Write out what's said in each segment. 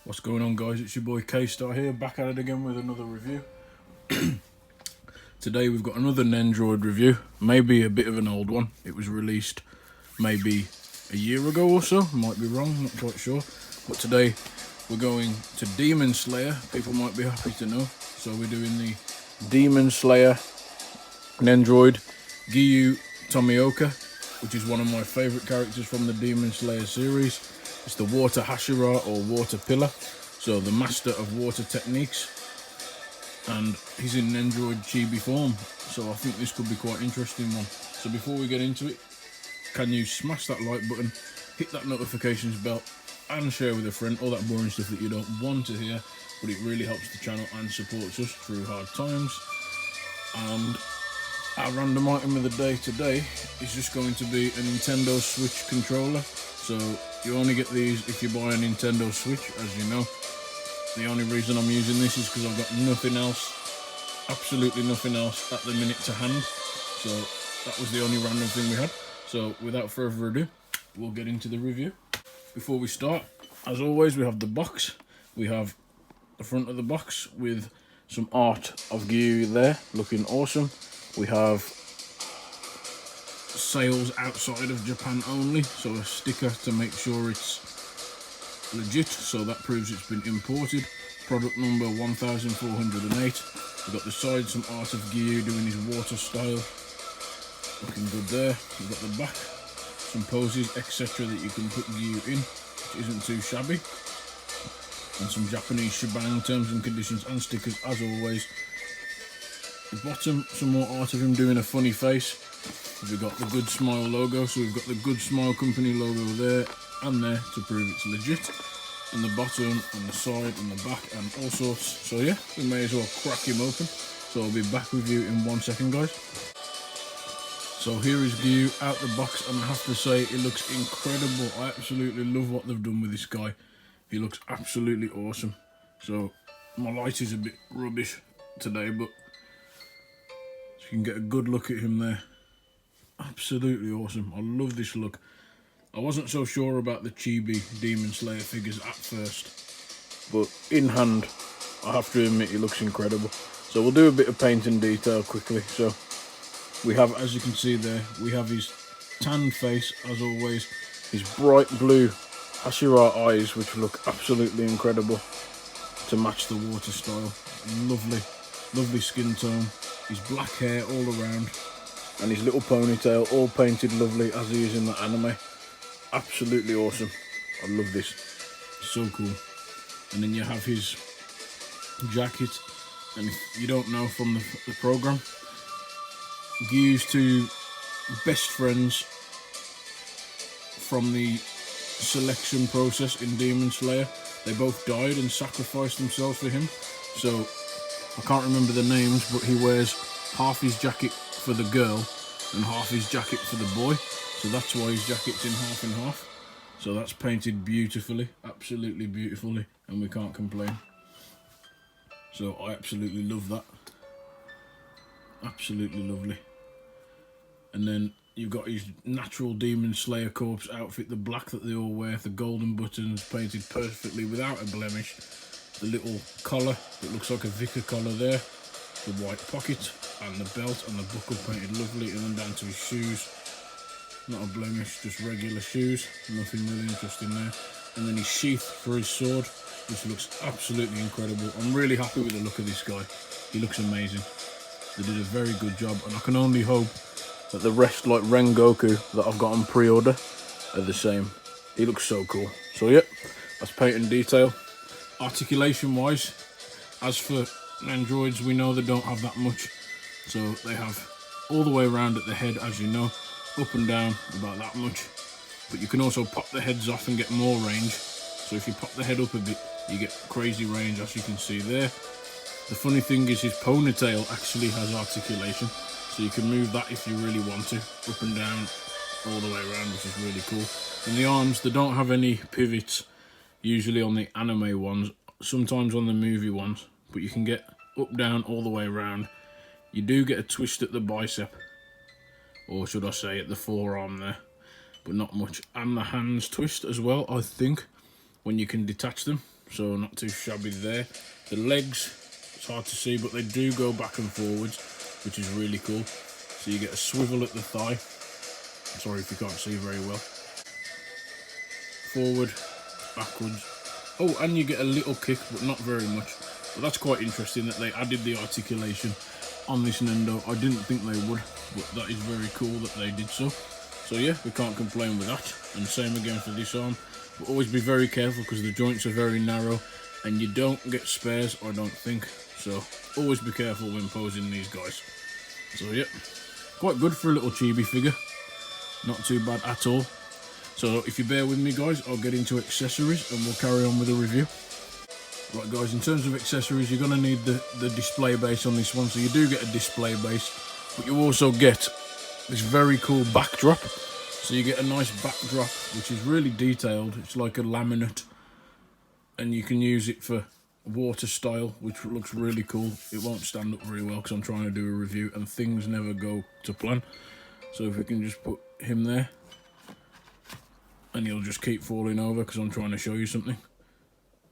What's going on, guys? It's your boy K-Star here, back at it again with another review. Today we've got another Nendoroid review, maybe a bit of an old one. It was released maybe a year ago or so, might be wrong, not quite sure. But today we're going to Demon Slayer, people might be happy to know. So we're doing the Demon Slayer Nendoroid Giyu Tomioka, which is one of my favourite characters from the Demon Slayer series. It's the water Hashira or water pillar, so the master of water techniques, and he's in Nendoroid Chibi form, so I think this could be quite an interesting one. So before we get into it, can you smash that like button, hit that notifications bell, and share with a friend, all that boring stuff that you don't want to hear, but it really helps the channel and supports us through hard times. And our random item of the day today is just going to be a Nintendo Switch controller. So you only get these if you buy a Nintendo Switch, as you know. The only reason I'm using this is because I've got nothing else, absolutely nothing else at the minute to hand. So that was the only random thing we had. So without further ado, we'll get into the review. Before we start, as always, we have the box. We have the front of the box with some art of Giyu there, looking awesome. We have sales outside of Japan only, so a sticker to make sure it's legit, so that proves it's been imported. Product number 1408. We've got the side, some art of Giyu doing his water style, looking good there. We've got the back, some poses, etc. that you can put Giyu in, which isn't too shabby, and some Japanese shebang terms and conditions and stickers as always. The bottom, some more art of him doing a funny face. We've got the GoodSmile logo, so we've got the GoodSmile company logo there and there to prove it's legit. And the bottom and the side and the back and all sorts. So yeah, we may as well crack him open. So I'll be back with you in 1 second, guys. So here is Giyu out the box, and I have to say it looks incredible. I absolutely love what they've done with this guy. He looks absolutely awesome. So my light is a bit rubbish today, but you can get a good look at him there. Absolutely awesome. I love this look. I wasn't so sure about the Chibi Demon Slayer figures at first, but in hand, I have to admit, he looks incredible. So we'll do a bit of paint and detail quickly. So we have, as you can see there, we have his tan face as always, his bright blue Hashira eyes, which look absolutely incredible to match the water style. Lovely, lovely skin tone. His black hair all around, and his little ponytail all painted lovely as he is in the anime. Absolutely awesome. I love this. So cool. And then you have his jacket, and if you don't know from the program, Giyu's two best friends from the selection process in Demon Slayer, they both died and sacrificed themselves for him. So I can't remember the names, but he wears half his jacket for the girl and half his jacket for the boy. So that's why his jacket's in half and half. So that's painted beautifully, absolutely beautifully, and we can't complain. So I absolutely love that. Absolutely lovely. And then you've got his natural Demon Slayer corpse outfit, the black that they all wear, the golden buttons painted perfectly without a blemish. The little collar that looks like a vicar collar there, the white pocket and the belt and the buckle painted lovely, and then down to his shoes, not a blemish, just regular shoes, nothing really interesting there. And then his sheath for his sword, which looks absolutely incredible. I'm really happy with the look of this guy. He looks amazing. They did a very good job, and I can only hope that the rest, like Rengoku that I've got on pre-order, are the same. He looks so cool. So yeah, that's paint and detail. Articulation wise, as for Nendoroids, we know they don't have that much, so they have all the way around at the head, as you know, up and down about that much, but you can also pop the heads off and get more range. So if you pop the head up a bit, you get crazy range, as you can see there. The funny thing is his ponytail actually has articulation, so you can move that if you really want to, up and down all the way around, which is really cool. And the arms, they don't have any pivots usually on the anime ones, sometimes on the movie ones, but you can get up, down, all the way around. You do get a twist at the bicep, or should I say at the forearm there, but not much. And the hands twist as well, I think, when you can detach them. so not too shabby there. The legs, it's hard to see, but they do go back and forwards, which is really cool. So you get a swivel at the thigh. Sorry if you can't see very well. Forward, backwards. Oh, and you get a little kick, but not very much. But that's quite interesting that they added the articulation on this Nendo. I didn't think they would, but that is very cool that they did so. So yeah, we can't complain with that. And same again for this arm. But always be very careful because the joints are very narrow and you don't get spares, I don't think. So always be careful when posing these guys. So yeah, quite good for a little chibi figure. Not too bad at all. So if you bear with me guys, I'll get into accessories and we'll carry on with the review. Right guys, in terms of accessories, you're going to need the display base on this one. So you do get a display base, but you also get this very cool backdrop. So you get a nice backdrop, which is really detailed. It's like a laminate, and you can use it for water style, which looks really cool. It won't stand up very well because I'm trying to do a review and things never go to plan. So if we can just put him there, and he'll just keep falling over because I'm trying to show you something.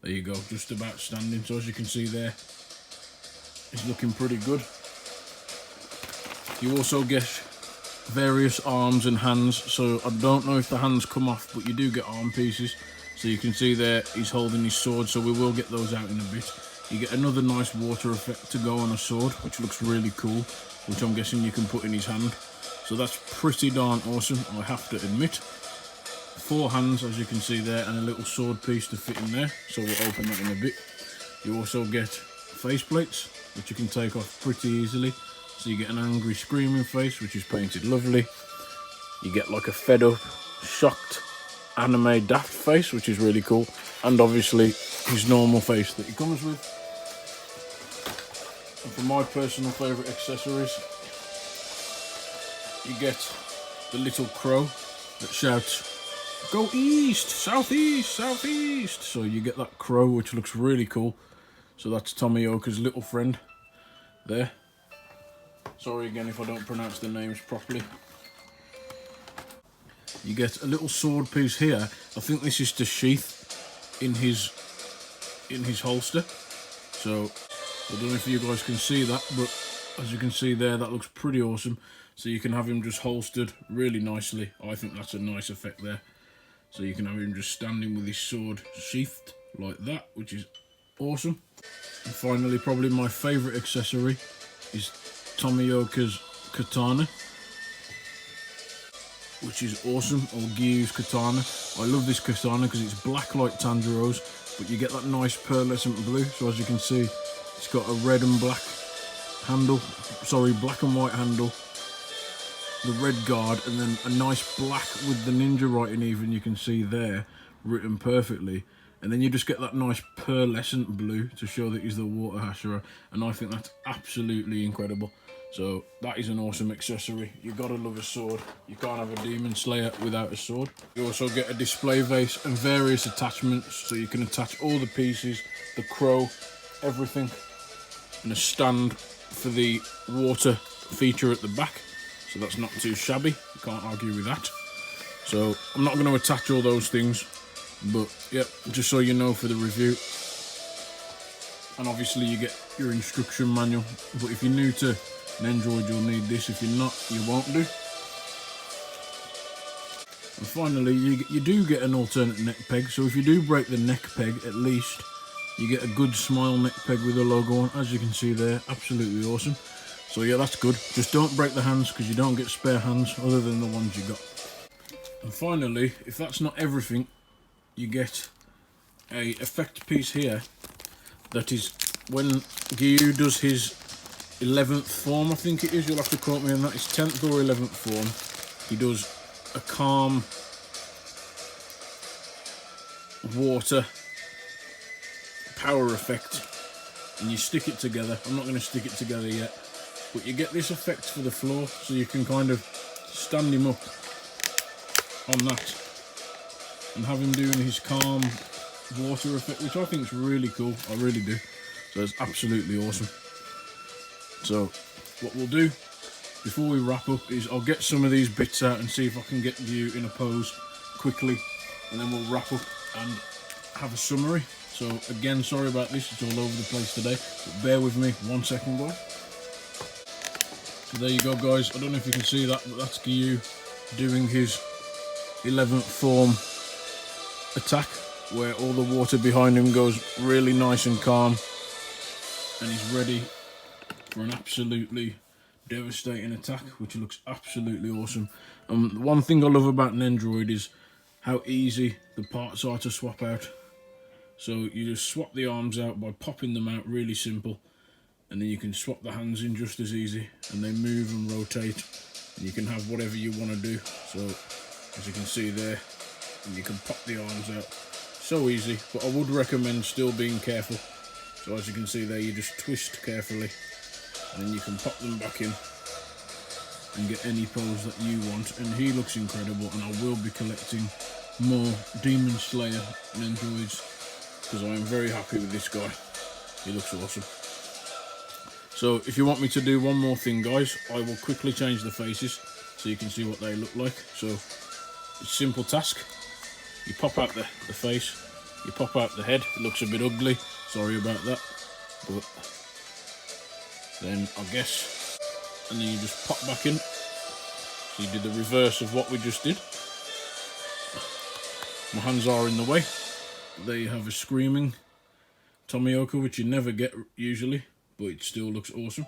There you go, just about standing. So as you can see there, it's looking pretty good. You also get various arms and hands. So I don't know if the hands come off, but you do get arm pieces. So you can see there, he's holding his sword. So we will get those out in a bit. You get another nice water effect to go on a sword, which looks really cool, which I'm guessing you can put in his hand. So that's pretty darn awesome, I have to admit. 4 hands, as you can see there, and a little sword piece to fit in there. So we'll open that in a bit. You also get face plates, which you can take off pretty easily. So you get an angry screaming face, which is painted lovely. You get like a fed up, shocked, anime daft face, which is really cool. And obviously his normal face that he comes with. And for my personal favourite accessories, you get the little crow that shouts, "Go east, southeast, southeast." So you get that crow, which looks really cool. So that's Tomioka's little friend there. Sorry again if I don't pronounce the names properly. You get a little sword piece here. I think this is to sheath in his holster. So I don't know if you guys can see that, but as you can see there, that looks pretty awesome. So you can have him just holstered really nicely. I think that's a nice effect there. So you can have him just standing with his sword sheathed like that, which is awesome. And finally, probably my favourite accessory is Tomioka's katana, which is awesome, or Giyu's katana. I love this katana because it's black like Tanjiro's, but you get that nice pearlescent blue. So as you can see, it's got a red and black handle, sorry, black and white handle, the red guard, and then a nice black with the ninja writing even, you can see there, written perfectly. And then you just get that nice pearlescent blue to show that he's the water Hashira, and I think that's absolutely incredible. So that is an awesome accessory. You gotta love a sword. You can't have a Demon Slayer without a sword. You also get a display vase and various attachments, so you can attach all the pieces, the crow, everything, and a stand for the water feature at the back. So that's not too shabby, you can't argue with that. So I'm not going to attach all those things, but yeah, just so you know for the review. And obviously you get your instruction manual, but if you're new to Nendoroid you'll need this, if you're not you won't do. And finally you do get an alternate neck peg, so if you do break the neck peg, at least you get a GoodSmile neck peg with the logo on, as you can see there, absolutely awesome. So yeah, that's good. Just don't break the hands because you don't get spare hands other than the ones you got. And finally, if that's not everything, you get a effect piece here that is when Giyu does his 11th form, I think it is, you'll have to quote me on that, it's 10th or 11th form, he does a calm water power effect, and you stick it together. I'm not going to stick it together yet, but you get this effect for the floor, so you can kind of stand him up on that and have him doing his calm water effect, which I think is really cool. I really do. So it's absolutely awesome. So what we'll do before we wrap up is I'll get some of these bits out and see if I can get you in a pose quickly, and then we'll wrap up and have a summary. So again, sorry about this, it's all over the place today, but bear with me 1 second, guys. So there you go, guys. I don't know if you can see that, but that's Giyu doing his 11th form attack, where all the water behind him goes really nice and calm, and he's ready for an absolutely devastating attack, which looks absolutely awesome. One thing I love about Nendoroid is how easy the parts are to swap out. So you just swap the arms out by popping them out, really simple, and then you can swap the hands in just as easy, and they move and rotate, and you can have whatever you want to do. So as you can see there, and you can pop the arms out, so easy. But I would recommend still being careful. So as you can see there, you just twist carefully, and then you can pop them back in and get any pose that you want. And he looks incredible, and I will be collecting more Demon Slayer Nendoroids because I am very happy with this guy. He looks awesome. So if you want me to do one more thing, guys, I will quickly change the faces so you can see what they look like. So it's a simple task. You pop out the face, you pop out the head. It looks a bit ugly, sorry about that, but then I guess, and then you just pop back in. So you do the reverse of what we just did. My hands are in the way. There you have a screaming Tomioka, which you never get usually, but it still looks awesome.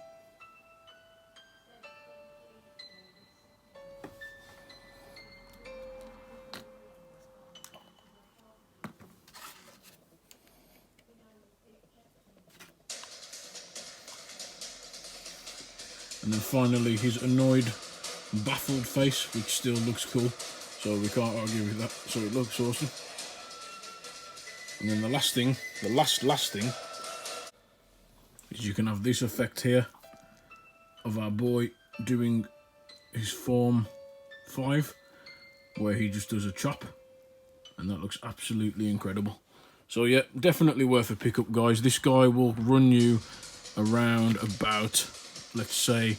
And then finally his annoyed, baffled face, which still looks cool, so we can't argue with that, so it looks awesome. And then the last thing, the last thing, is you can have this effect here of our boy doing his form 5, where he just does a chop, and that looks absolutely incredible. So yeah, definitely worth a pickup, guys. This guy will run you around about, let's say,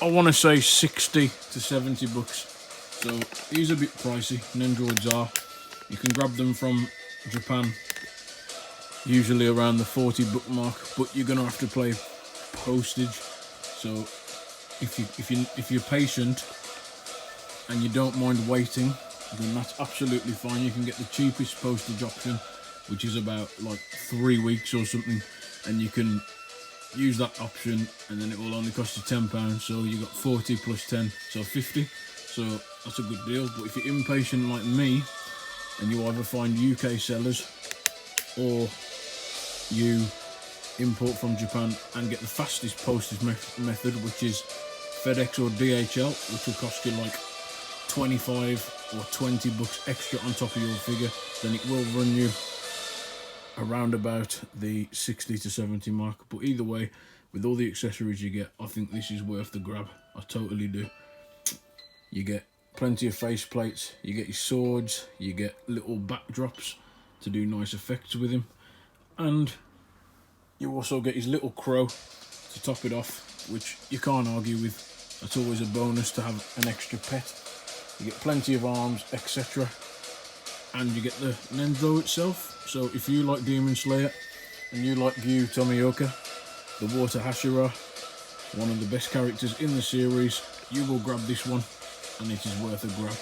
I want to say 60 to 70 bucks. So he's a bit pricey, Nendoroids are. You can grab them from Japan, usually around the 40 buck mark, but you're gonna have to pay postage. So if you're patient and you don't mind waiting, then that's absolutely fine. You can get the cheapest postage option, which is about like 3 weeks or something, and you can use that option, and then it will only cost you £10. So you got 40 plus 10, so 50. So that's a good deal. But if you're impatient like me, and you either find UK sellers or you import from Japan and get the fastest postage method, which is FedEx or DHL, which will cost you like 25 or 20 bucks extra on top of your figure, then it will run you around about the 60 to 70 mark. But either way, with all the accessories you get, I think this is worth the grab. I totally do. You get plenty of face plates, you get your swords, you get little backdrops to do nice effects with him, and you also get his little crow to top it off, which you can't argue with. That's always a bonus to have an extra pet. You get plenty of arms, etc., and you get the Nendoroid itself. So if you like Demon Slayer and you like Giyu Tomioka, the Water Hashira, one of the best characters in the series, you will grab this one, and it is worth a grab.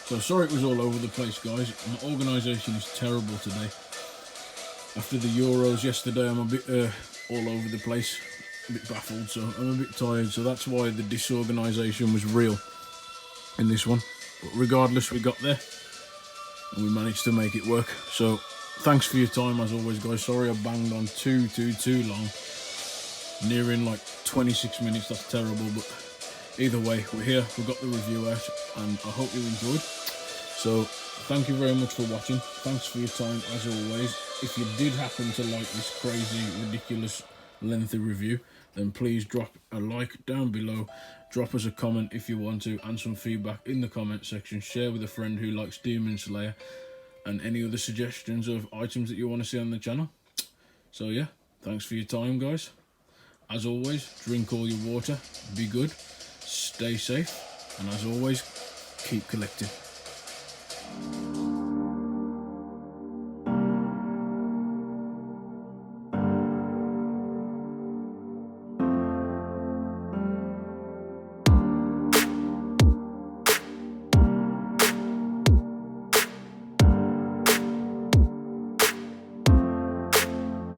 So sorry it was all over the place, guys. My organisation is terrible today. After the Euros yesterday, I'm a bit all over the place, a bit baffled, so I'm a bit tired. So that's why the disorganisation was real in this one. But regardless, we got there, and we managed to make it work. So thanks for your time, as always, guys. Sorry I banged on too long. Nearing like 26 minutes, that's terrible, but either way, we're here, we got the review out, and I hope you enjoyed. So thank you very much for watching. Thanks for your time, as always. If you did happen to like this crazy, ridiculous, lengthy review, then please drop a like down below. Drop us a comment if you want to, and some feedback in the comment section. Share with a friend who likes Demon Slayer, and any other suggestions of items that you want to see on the channel. So yeah, thanks for your time, guys. As always, drink all your water, be good, stay safe, and as always, keep collecting.